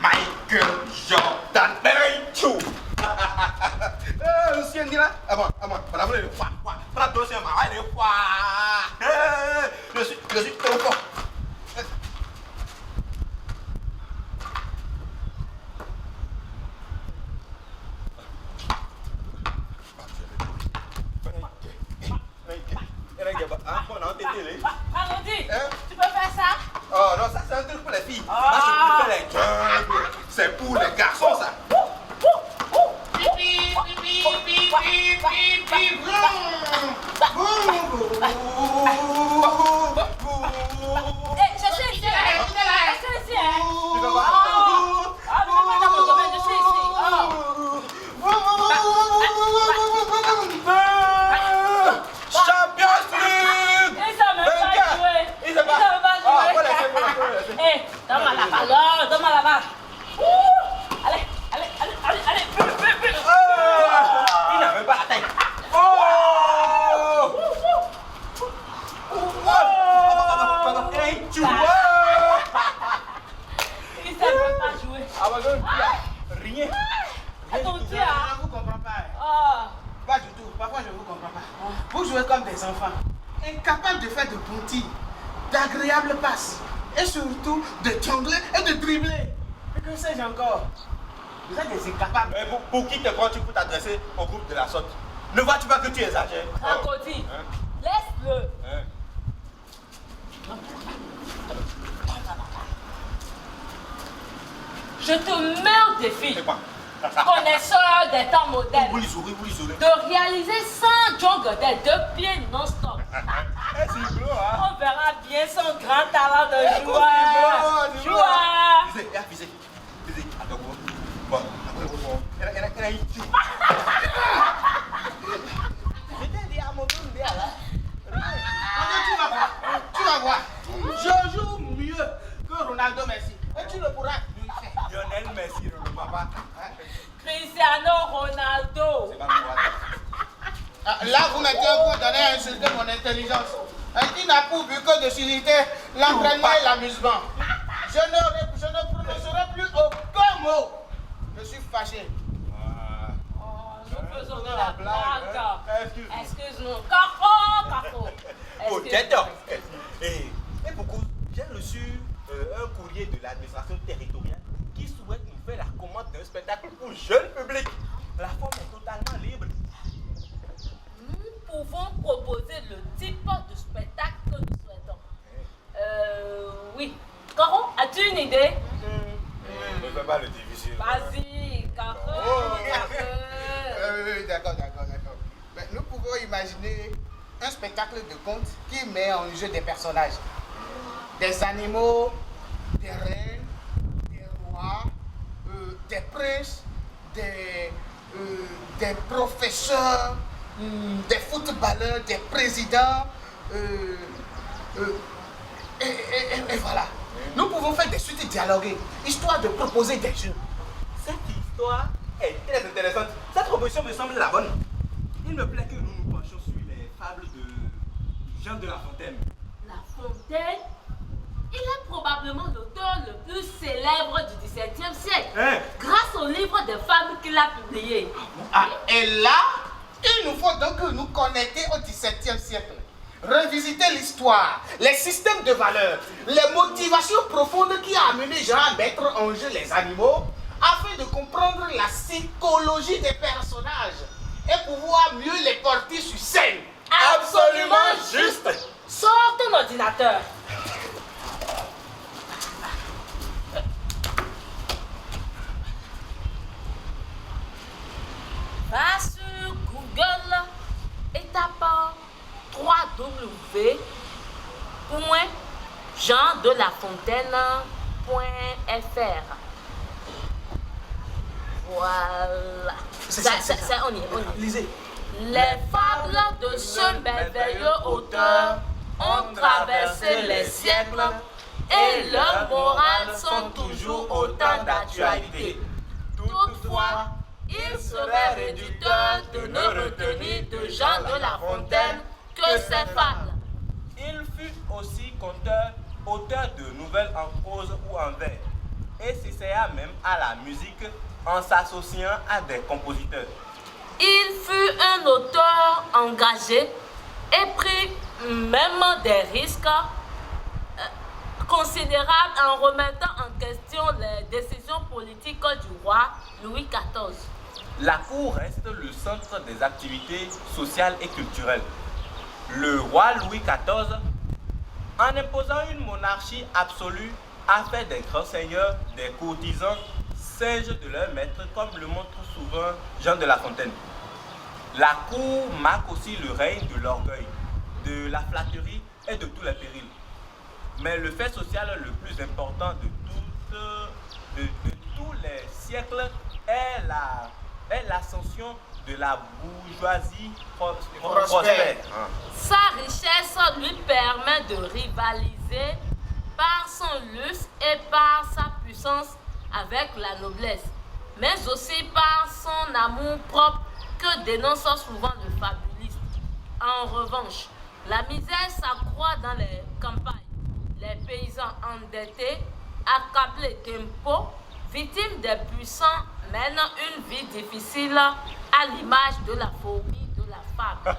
Michael Jordan, Chou. Monsieur Nila, ah bon, para vous le foie, para toi c'est ma, le foie. Je suis trop fort. Tu peux faire ça? Oh non, ça c'est un truc pour les filles. Moi je préfère les jungles. C'est pour les garçons ça. Je suis ici. Je suis ici. Tu veux voir? Mais c'est pas dans mon domaine, je suis ici. Champions League! Ils savent même pas jouer. Ils savent pas jouer. Hé, donne-moi la balle, donne-moi la balle. Allez, plus. Il n'avait pas la taille. Tu vois? Ils savent même pas jouer. Ah, bah, rien. Attends, tu Je ne vous comprends pas. Ah. Pas du tout. Parfois, je ne vous comprends pas. Vous jouez comme des enfants, incapables de faire de bons tirs, d'agréables passes, et surtout de jongler et de dribbler. Et que sais-je encore? Vous êtes des incapables. Mais pour qui te prends-tu pour t'adresser au groupe de la sorte? Ne vois-tu pas que tu exagères? Rakoti, laisse-le. Je te mets au défi, C'est quoi? connaisseur des temps modernes, Vous les aurez. de réaliser 100 joggers des 2 pieds non-stop. C'est gros, hein? On verra bien son grand talent de joueur. Joueur. Visez. Attends, bon. Elle a eu tout. Tu vas voir. Je joue mieux que Ronaldo Messi. Et tu le pourras lui faire. Lionel Messi, le papa. Cristiano Ronaldo. C'est pas moi. Là, vous mettez un coup donner à insulter mon intelligence. Qui n'a pour but que de susciter l'entraînement et l'amusement. Je ne prononcerai plus aucun mot. Je suis fâché. Nous faisons de la blague. Excuse-moi. Excuse-nous. Cafo. Oh, j'adore. Et pourquoi j'ai reçu un courrier de l'administration territoriale qui souhaite nous faire la commande d'un spectacle pour jeune public. La forme est totalement libre. Nous pouvons proposer le type de spectacle que nous souhaitons. Oui. Caro, as-tu une idée? Ne fais pas le difficile. Vas-y, Caro. D'accord. Mais nous pouvons imaginer un spectacle de conte qui met en jeu des personnages. Des animaux, des reines, des rois, des princes, des professeurs, des footballeurs, des présidents. Et voilà. Nous pouvons faire des suites dialoguées, histoire de proposer des jeux. Cette histoire est très intéressante. Cette proposition me semble la bonne. Il me plaît que nous nous penchions sur les fables de Jean de La Fontaine. La Fontaine, il est probablement l'auteur le plus célèbre du XVIIe siècle, grâce au livre de fables qu'il a publié. Et là, il nous faut donc nous connecter au XVIIe siècle. Revisiter l'histoire, les systèmes de valeurs, les motivations profondes qui ont amené Jean à mettre en jeu les animaux, afin de comprendre la psychologie des personnages et pouvoir mieux les porter sur scène. Absolument juste. Sors ton ordinateur. Va sur Google et tape www.jeandelafontaine.fr. Voilà. On y est. Lisez. Les fables de ce merveilleux auteur ont traversé les siècles et leurs morales sont toujours autant d'actualité. Toutefois, il serait réducteur de ne retenir de Jean de La Fontaine que ses fables. Il fut aussi conteur, auteur de nouvelles en prose ou en vers. et s'essaya même à la musique en s'associant à des compositeurs. Il fut un auteur engagé et prit même des risques considérables en remettant en question les décisions politiques du roi Louis XIV. La cour reste le centre des activités sociales et culturelles. Le roi Louis XIV, en imposant une monarchie absolue, a fait des grands seigneurs, des courtisans, singes de leur maître, comme le montre souvent Jean de La Fontaine. La cour marque aussi le règne de l'orgueil, de la flatterie et de tous les périls. Mais le fait social le plus important de tous les siècles est l'ascension de la bourgeoisie prospère. Sa richesse lui permet de rivaliser par son luxe et par sa puissance avec la noblesse, mais aussi par son amour propre que dénonce souvent le fabuliste. En revanche, la misère s'accroît dans les campagnes. Les paysans endettés, accablés d'impôts, victimes des puissants, mènent une vie difficile à l'image de la fourmi de la fable.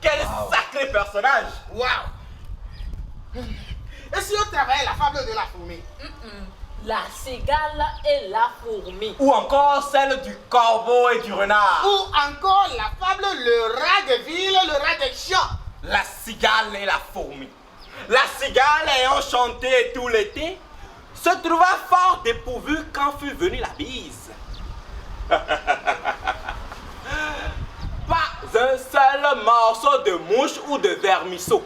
Quel sacré personnage! Waouh! Et si on travaille la fable de la fourmi? La cigale et la fourmi. Ou encore celle du corbeau et du renard. Ou encore la fable le rat de ville, le rat des champs. La cigale et la fourmi. La cigale ayant chanté tout l'été se trouva fort dépourvue quand fut venue la bise. Pas un seul morceau de mouche ou de vermisseau.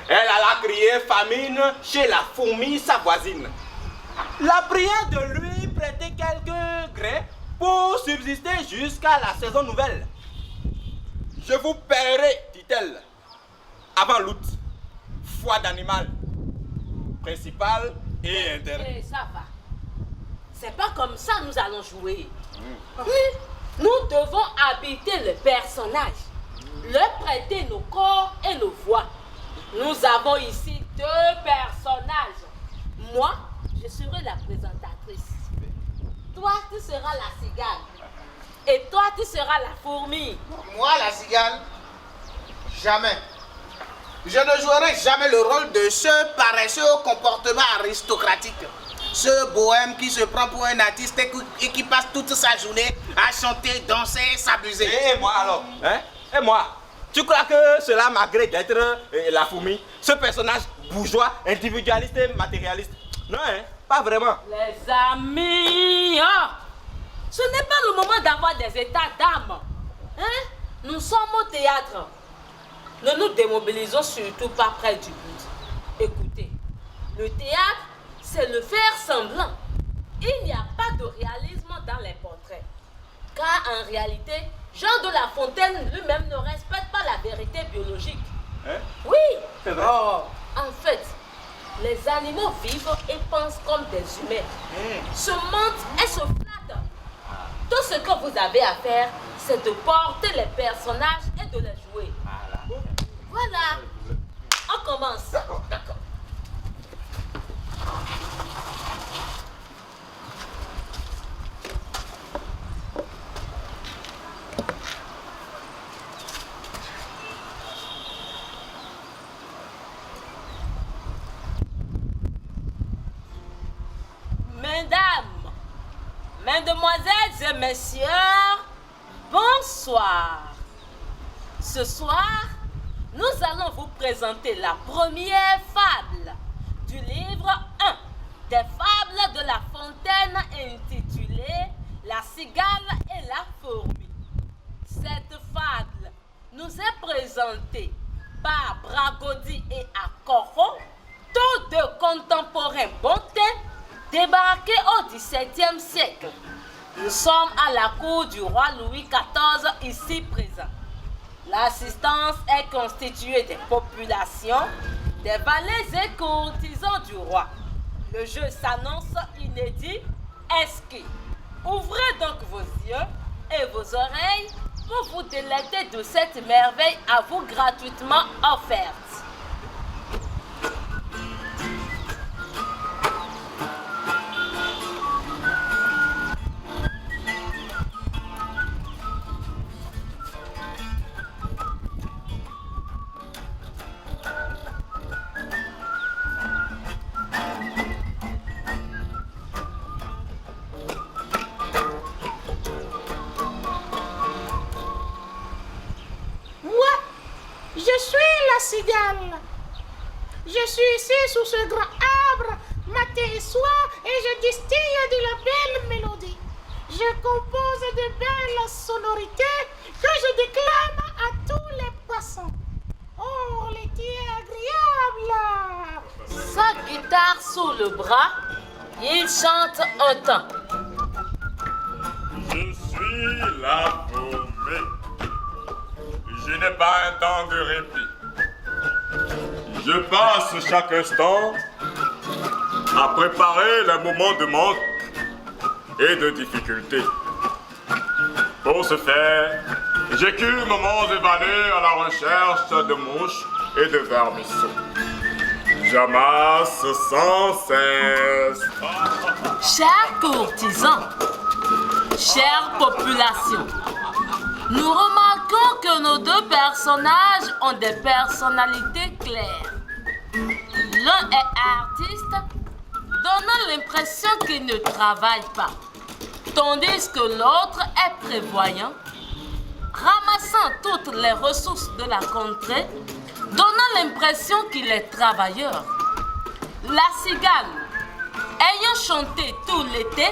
Elle alla crier famine chez la fourmi, sa voisine. La pria de lui prêter quelques grains pour subsister jusqu'à la saison nouvelle. Je vous paierai, dit-elle, avant l'août, foi d'animal, principal et intérêt. Ça va. C'est pas comme ça nous allons jouer. Oui, nous devons habiter le personnage, leur prêter nos corps et nos voix. Nous avons ici deux personnages. Moi, je serai la présentatrice. Toi, tu seras la cigale. Et toi, tu seras la fourmi. Moi, la cigale, jamais. Je ne jouerai jamais le rôle de ce paresseux au comportement aristocratique. Ce bohème qui se prend pour un artiste et qui passe toute sa journée à chanter, danser, s'abuser. Et moi alors, hein? Et moi? Tu crois que cela m'agrée d'être la fourmi? Ce personnage bourgeois, individualiste et matérialiste? Non, hein? Pas vraiment. Les amis, ce n'est pas le moment d'avoir des états d'âme. Hein? Nous sommes au théâtre. Ne nous démobilisons surtout pas près du but. Écoutez, le théâtre, c'est le faire semblant. Il n'y a pas de réalisme dans les portraits. Car en réalité, Jean de La Fontaine lui-même ne respecte pas la vérité biologique. Hein? Oui. C'est vrai. En fait, les animaux vivent et pensent comme des humains. Se mentent et se flattent. Tout ce que vous avez à faire, c'est de porter les personnages et de les jouer. Voilà. On commence. D'accord. Mesdames, mesdemoiselles et messieurs, bonsoir. Ce soir, nous allons vous présenter la première fable du livre 1 des fables de La Fontaine intitulée La cigale et la fourmi. Cette fable nous est présentée par Bragodi et Akoro, tous deux contemporains bontés débarqués au XVIIe siècle. Nous sommes à la cour du roi Louis XIV ici présent. L'assistance est constituée des populations, des valets et courtisans du roi. Le jeu s'annonce inédit, exquis. Ouvrez donc vos yeux et vos oreilles pour vous délecter de cette merveille à vous gratuitement offerte. cigale. Je suis ici sous ce grand arbre, matin et soir, et je distille de la belle mélodie. Je compose de belles sonorités que je déclame à tous les passants. Oh, l'été agréable! Sa guitare sous le bras, il chante un temps. Je suis la fourmi. Je n'ai pas un temps de répit. Je passe chaque instant à préparer les moments de manque et de difficulté. Pour ce faire, j'écume mon évalué à la recherche de mouches et de vermisseaux. J'amasse sans cesse. Chers courtisans, chère population, nous remarquons que nos deux personnages ont des personnalités claires. L'un est artiste, donnant l'impression qu'il ne travaille pas, tandis que l'autre est prévoyant, ramassant toutes les ressources de la contrée, donnant l'impression qu'il est travailleur. La cigale, ayant chanté tout l'été,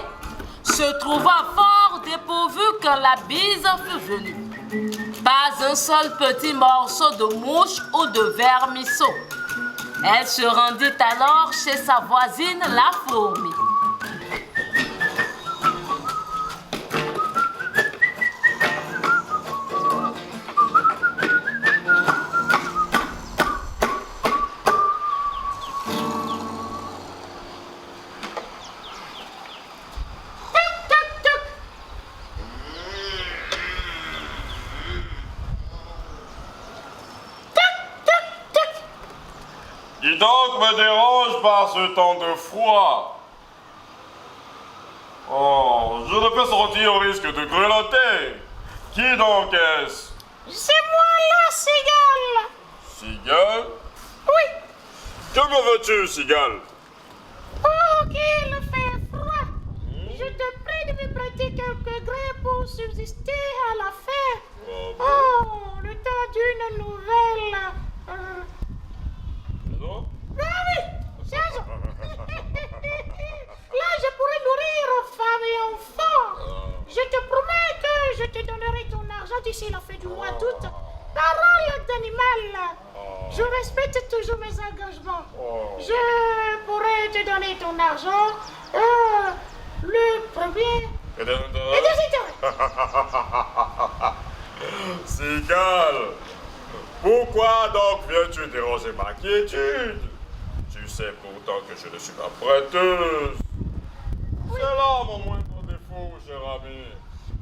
se trouva fort dépourvue quand la bise fut venue. Pas un seul petit morceau de mouche ou de vermisseau. Elle se rendit alors chez sa voisine la fourmi. Qui donc me dérange par ce temps de froid? Oh, je ne peux sortir au risque de grelotter. Qui donc est-ce? C'est moi la cigale. Cigale? Oui. Que me veux-tu, cigale? Oh, qu'il fait froid. Je te prie de me prêter quelques grains pour subsister à la fin. Oh, le temps d'une nouvelle. Ah oui, c'est ça. Là, je pourrais nourrir femmes et enfants. Je te promets que je te donnerai ton argent d'ici la fin du mois d'août. Parole d'animal. Je respecte toujours mes engagements. Je pourrais te donner ton argent le premier et deuxième. Cigale, pourquoi donc viens-tu déranger ma quiétude? Tu sais pourtant que je ne suis pas prêteuse. C'est là mon moindre défaut, cher ami.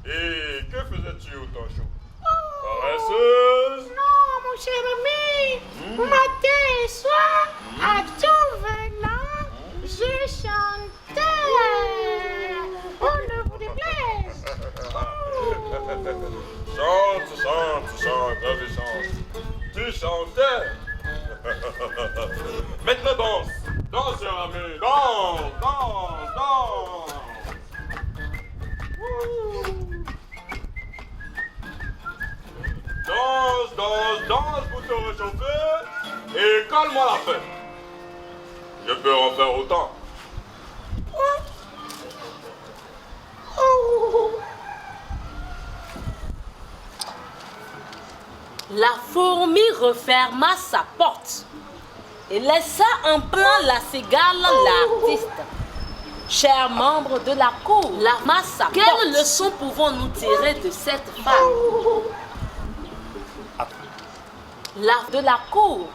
Et que faisais-tu au temps chaud? Paresseuse? Non, mon cher ami. Matin et soir, à tout venant, je chantais. Oh, ne vous déplaise. Chante, vas-y, chante. Tu chantais? Maintenant danse, cher ami, danse. Danse pour te réchauffer et calme-moi la fête. Je peux en faire autant. La fourmi referma sa porte et laissa en plein la cigale l'artiste. Chers membres de la cour, la masse. Quelle leçon pouvons-nous tirer de cette femme? De la cour,